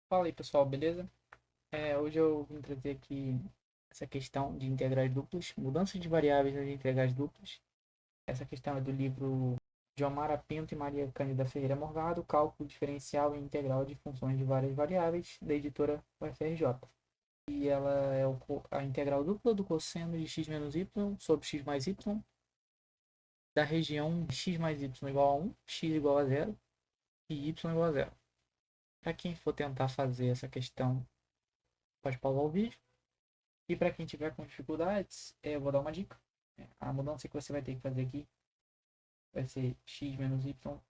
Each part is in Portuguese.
Fala aí pessoal, beleza? Hoje eu vim trazer aqui essa questão de integrais duplas, mudanças de variáveis nas integrais duplas. Essa questão é do livro de Omara Pinto e Maria Cândida Ferreira Morgado, Cálculo Diferencial e Integral de Funções de Várias Variáveis, da editora UFRJ. E ela é a integral dupla do cosseno de x menos y sobre x mais y, da região x mais y igual a 1, x igual a 0 e y igual a 0. Para quem for tentar fazer essa questão, pode pausar o vídeo. E para quem tiver com dificuldades, eu vou dar uma dica. A mudança que você vai ter que fazer aqui vai ser x menos y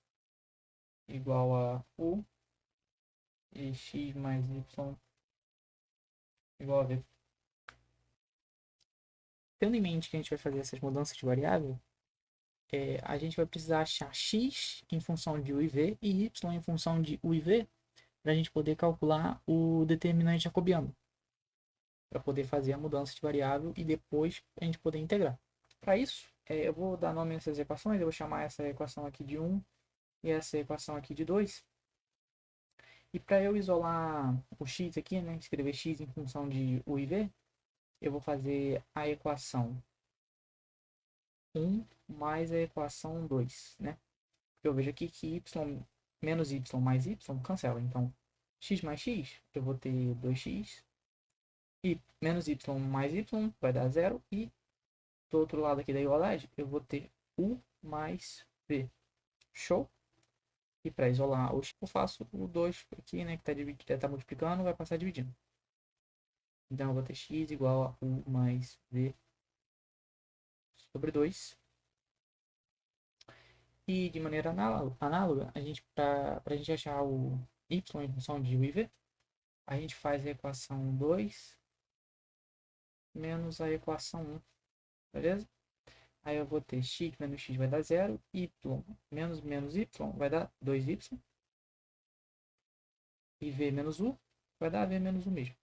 igual a u e x mais y igual a v. Tendo em mente que a gente vai fazer essas mudanças de variável, a gente vai precisar achar x em função de u e v e y em função de u e v para a gente poder calcular o determinante jacobiano, para poder fazer a mudança de variável e depois a gente poder integrar. Para isso, eu vou dar nome a essas equações, eu vou chamar essa equação aqui de 1 e essa equação aqui de 2. E para eu isolar o x aqui, né, escrever x em função de u e v, eu vou fazer a equação 1 mais a equação 2, né? Eu vejo aqui que y menos y mais y cancela. Então, x mais x, eu vou ter 2x. E menos y mais y vai dar 0. E do outro lado aqui da igualdade, eu vou ter u mais v. Show? E para isolar o x, eu faço o 2 aqui, né, que está multiplicando, vai passar dividindo. Então eu vou ter x igual a u mais v sobre 2. E de maneira análoga, para a gente achar o y em função de u e v, a gente faz a equação 2 menos a equação 1, beleza? Aí eu vou ter x menos x vai dar 0, y menos menos y vai dar 2y, e v menos u vai dar v menos u mesmo.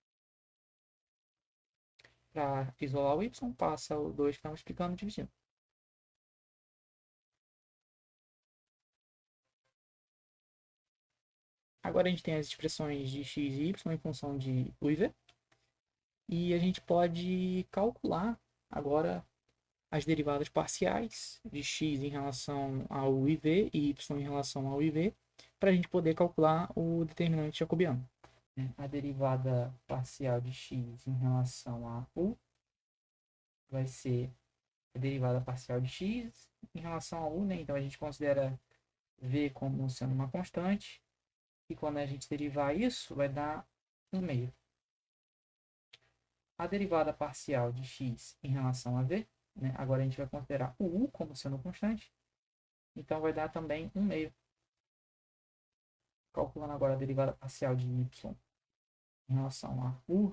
Para isolar o y, passa o 2 que estamos explicando dividindo. Agora a gente tem as expressões de x e y em função de u e v. E a gente pode calcular agora as derivadas parciais de x em relação ao iv e y em relação ao iv, para a gente poder calcular o determinante jacobiano. A derivada parcial de x em relação a u vai ser a derivada parcial de x em relação a u, né? Então a gente considera v como sendo uma constante, e quando a gente derivar isso, vai dar 1/2. A derivada parcial de x em relação a v, né? Agora a gente vai considerar o u como sendo constante, então vai dar também 1/2. Calculando agora a derivada parcial de y em relação a u,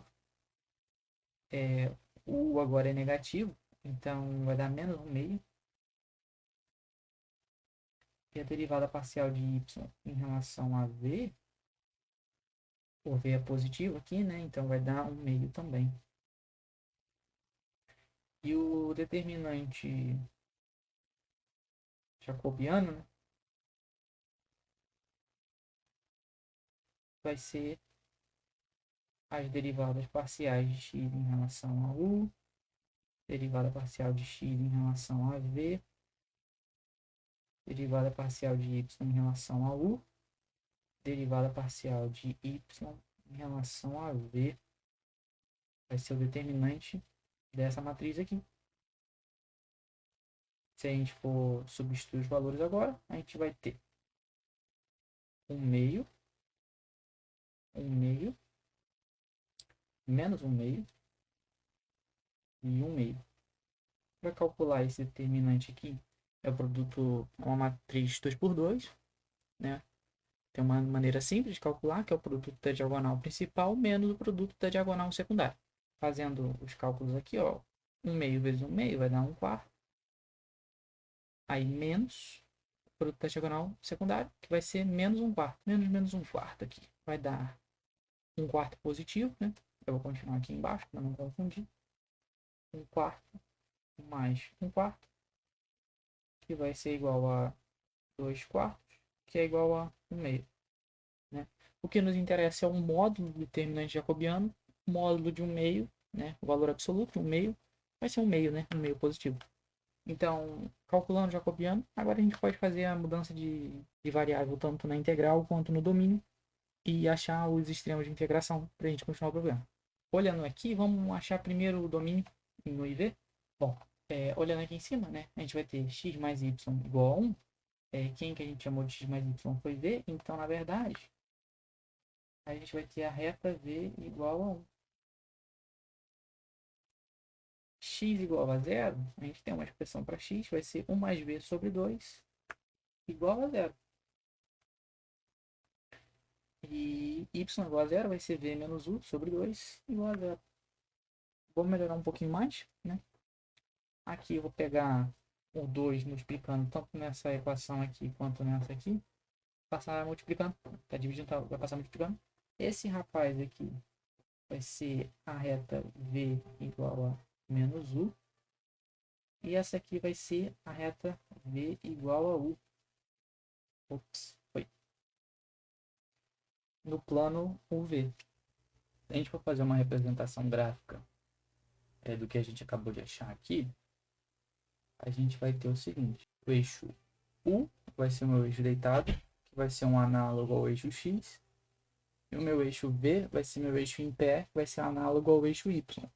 o u agora é negativo, então vai dar menos 1/2. E a derivada parcial de y em relação a v, o v é positivo aqui, né? Então vai dar 1/2 também. E o determinante jacobiano, né, vai ser as derivadas parciais de x em relação a u, derivada parcial de x em relação a v, derivada parcial de y em relação a u, derivada parcial de y em relação a v. Vai ser o determinante dessa matriz aqui. Se a gente for substituir os valores agora, a gente vai ter 1/2, 1/2, menos 1/2 e 1/2. Para calcular esse determinante aqui, é o produto, é uma matriz 2 por 2, né? Tem uma maneira simples de calcular, que é o produto da diagonal principal menos o produto da diagonal secundária. Fazendo os cálculos aqui, ó, 1/2 vezes 1/2 vai dar 1/4. Aí menos o produto da diagonal secundária, que vai ser menos 1/4. Menos menos 1/4 aqui. Vai dar 1/4 positivo, né? Eu vou continuar aqui embaixo para não confundir. 1/4 mais 1/4, que vai ser igual a 2/4, que é igual a 1/2, né? O que nos interessa é um módulo do determinante jacobiano, módulo de um meio, né? O valor absoluto, um meio, vai ser um meio, né? Um meio positivo. Então, calculando o jacobiano, agora a gente pode fazer a mudança de variável tanto na integral quanto no domínio e achar os extremos de integração para a gente continuar o problema. Olhando aqui, vamos achar primeiro o domínio no IV. Bom, olhando aqui em cima, né, a gente vai ter x mais y igual a 1. Quem que a gente chamou de x mais y foi v, então, na verdade, a gente vai ter a reta v igual a 1. X igual a 0, a gente tem uma expressão para x, vai ser 1 mais v sobre 2 igual a 0. E y igual a 0 vai ser v menos u sobre 2 igual a 0. Vou melhorar um pouquinho mais, né? Aqui eu vou pegar o 2 multiplicando tanto nessa equação aqui quanto nessa aqui. Passar multiplicando, tá dividindo, tá, vai passar multiplicando. Esse rapaz aqui vai ser a reta v igual a menos u. E essa aqui vai ser a reta v igual a u. Ops, foi. No plano UV. Se a gente for fazer uma representação gráfica do que a gente acabou de achar aqui, a gente vai ter o seguinte: o eixo U vai ser o meu eixo deitado, que vai ser um análogo ao eixo X, e o meu eixo V vai ser meu eixo em pé, que vai ser análogo ao eixo Y.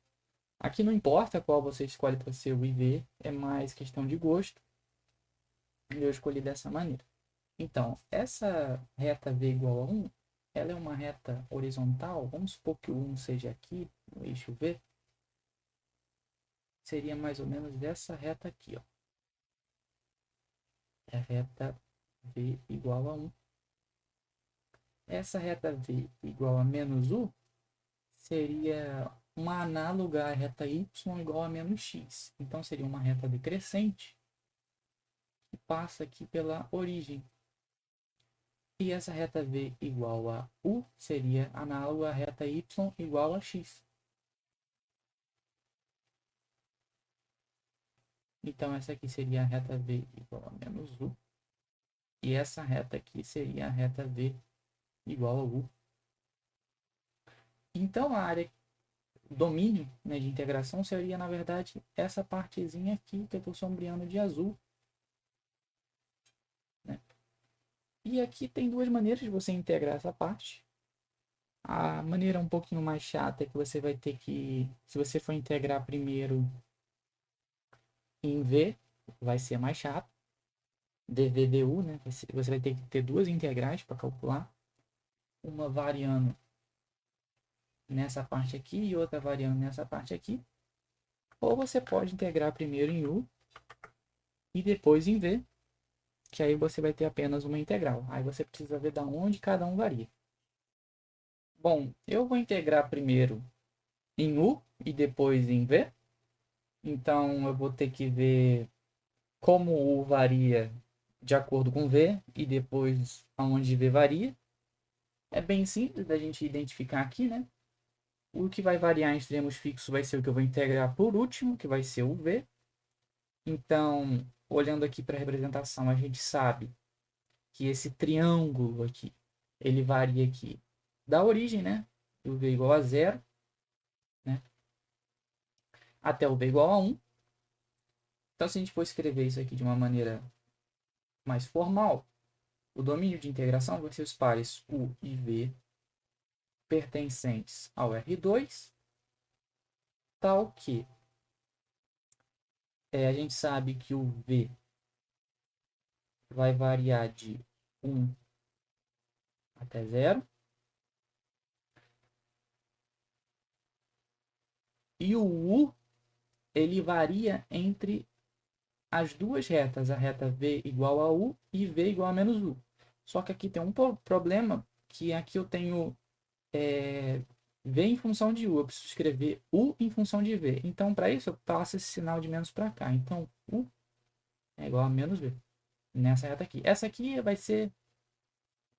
Aqui não importa qual você escolhe para ser o IV, é mais questão de gosto, e eu escolhi dessa maneira. Então, essa reta V igual a 1, ela é uma reta horizontal, vamos supor que o 1 seja aqui, no eixo V, seria mais ou menos dessa reta aqui, ó. É a reta V igual a 1. Essa reta V igual a menos U seria uma análoga à reta Y igual a menos X. Então, seria uma reta decrescente que passa aqui pela origem. E essa reta V igual a U seria análoga à reta Y igual a X. Então, essa aqui seria a reta V igual a menos U. E essa reta aqui seria a reta V igual a U. Então, a área domínio, né, de integração seria, na verdade, essa partezinha aqui que eu estou sombreando de azul. Né? E aqui tem duas maneiras de você integrar essa parte. A maneira um pouquinho mais chata é que você vai ter que, se você for integrar primeiro em V, vai ser mais chato. dv du, né? Você vai ter que ter duas integrais para calcular. Uma variando nessa parte aqui e outra variando nessa parte aqui. Ou você pode integrar primeiro em U e depois em V, que aí você vai ter apenas uma integral. Aí você precisa ver da onde cada um varia. Bom, eu vou integrar primeiro em U e depois em V. Então eu vou ter que ver como U varia de acordo com V e depois aonde V varia. É bem simples da gente identificar aqui, né? O que vai variar em extremos fixos vai ser o que eu vou integrar por último, que vai ser o V. Então, olhando aqui para a representação, a gente sabe que esse triângulo aqui, ele varia aqui da origem, né? Do V igual a 0, né? Até o V igual a 1. Então, se a gente for escrever isso aqui de uma maneira mais formal, o domínio de integração vai ser os pares U e V pertencentes ao R2, tal que a gente sabe que o V vai variar de 1 até 0. E o U, ele varia entre as duas retas, a reta V igual a U e V igual a menos U. Só que aqui tem um problema, que aqui eu tenho V em função de U. Eu preciso escrever U em função de V. Então, para isso, eu passo esse sinal de menos para cá. Então, U é igual a menos V. Nessa reta aqui. Essa aqui vai ser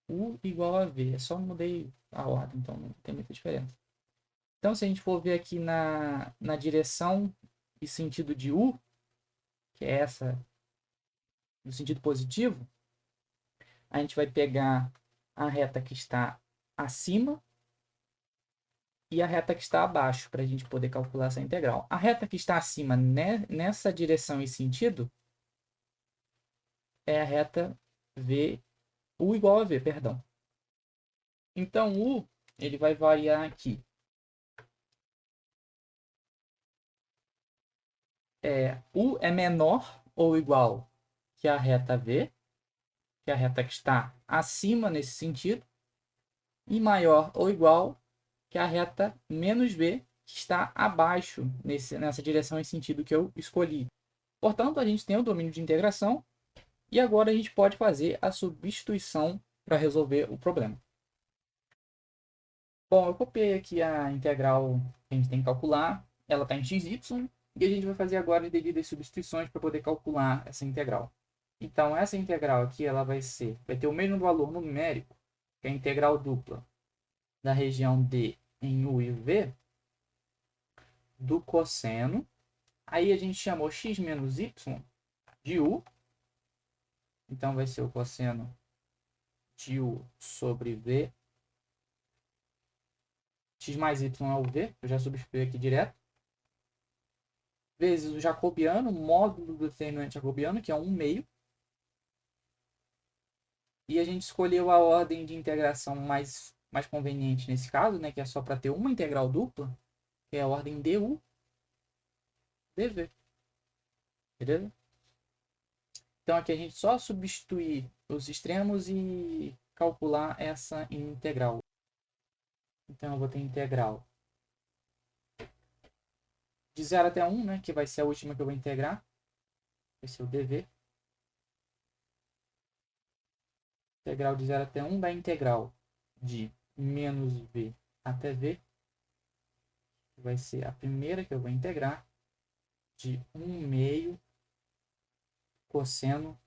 U igual a V. É só mudei a ordem, então não tem muita diferença. Então, se a gente for ver aqui na direção e sentido de U, que é essa, no sentido positivo, a gente vai pegar a reta que está acima e a reta que está abaixo, para a gente poder calcular essa integral. A reta que está acima nessa direção e sentido é a reta v, u igual a v, perdão. Então, u ele vai variar aqui. U é menor ou igual que a reta v, que é a reta que está acima nesse sentido, e maior ou igual que a reta menos v, que está abaixo nessa direção e sentido que eu escolhi. Portanto, a gente tem o domínio de integração e agora a gente pode fazer a substituição para resolver o problema. Bom, eu copiei aqui a integral que a gente tem que calcular. Ela está em xy e a gente vai fazer agora as devidas substituições para poder calcular essa integral. Então, essa integral aqui ela vai ter o mesmo valor numérico que a integral dupla da região D em u e v do cosseno. Aí a gente chamou x menos y de u. Então, vai ser o cosseno de u sobre v. X mais y é o v, eu já substituí aqui direto. Vezes o jacobiano, módulo do determinante jacobiano, que é 1/2. E a gente escolheu a ordem de integração mais conveniente nesse caso, né, que é só para ter uma integral dupla, que é a ordem du dv. Beleza? Então aqui a gente só substituir os extremos e calcular essa integral. Então eu vou ter integral de 0 até 1, né, que vai ser a última que eu vou integrar. Vai ser o dv. Integral de 0 até 1 da integral de menos v até v, que vai ser a primeira que eu vou integrar, de 1/2 cosseno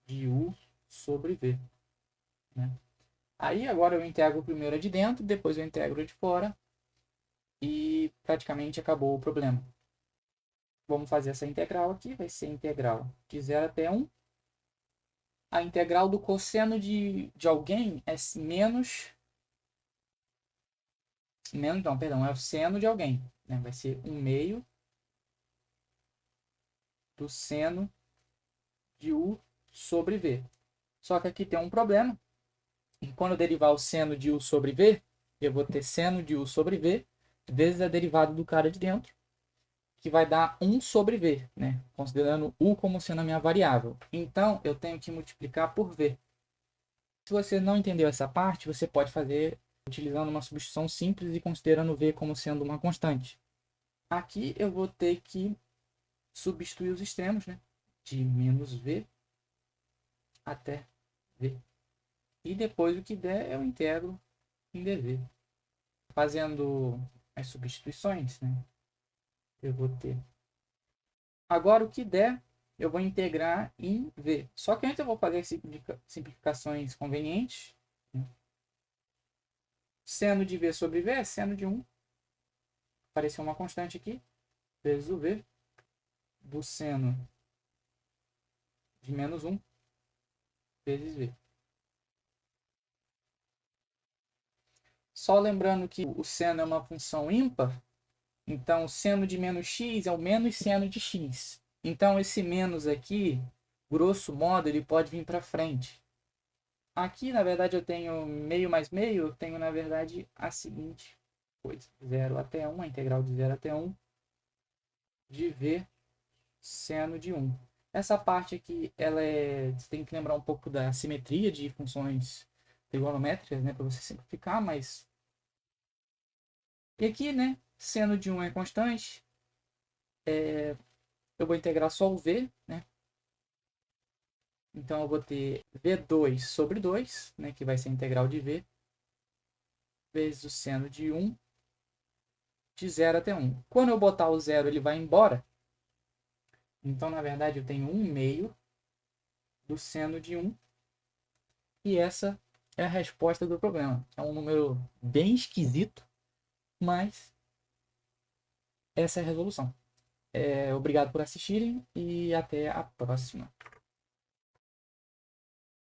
de u sobre v. Né? Aí agora eu integro primeiro a de dentro, depois eu integro a de fora e praticamente acabou o problema. Vamos fazer essa integral aqui, vai ser a integral de 0 até 1. A integral do cosseno de alguém é menos... Não, perdão, é o seno de alguém. Né? Vai ser 1/2 do seno de u sobre v. Só que aqui tem um problema. E quando eu derivar o seno de u sobre v, eu vou ter seno de u sobre v vezes a derivada do cara de dentro, que vai dar 1 sobre v, né? Considerando u como sendo a minha variável. Então, eu tenho que multiplicar por v. Se você não entendeu essa parte, você pode fazer utilizando uma substituição simples e considerando v como sendo uma constante. Aqui eu vou ter que substituir os extremos, né? De menos v até v. E depois o que der eu integro em dv. Fazendo as substituições, né? Eu vou ter. Agora o que der eu vou integrar em v. Só que antes eu vou fazer simplificações convenientes. Né? Seno de v sobre v é seno de 1. Apareceu uma constante aqui. Vezes o v do seno de menos 1 vezes v. Só lembrando que o seno é uma função ímpar, então o seno de menos x é o menos seno de x. Então esse menos aqui, grosso modo, ele pode vir para frente. Aqui, na verdade, eu tenho meio mais meio, eu tenho, na verdade, a seguinte coisa. 0 até 1, a integral de 0 até 1 de v seno de 1. Essa parte aqui, você tem que lembrar um pouco da simetria de funções trigonométricas, né, para você simplificar, mas... E aqui, né, seno de 1 é constante, eu vou integrar só o v, né? Então eu vou ter v2 sobre 2, né, que vai ser a integral de v, vezes o seno de 1, de 0 até 1. Quando eu botar o 0, ele vai embora. Então, na verdade, eu tenho 1/2 do seno de 1. E essa é a resposta do problema. É um número bem esquisito, mas essa é a resolução. Obrigado por assistirem e até a próxima.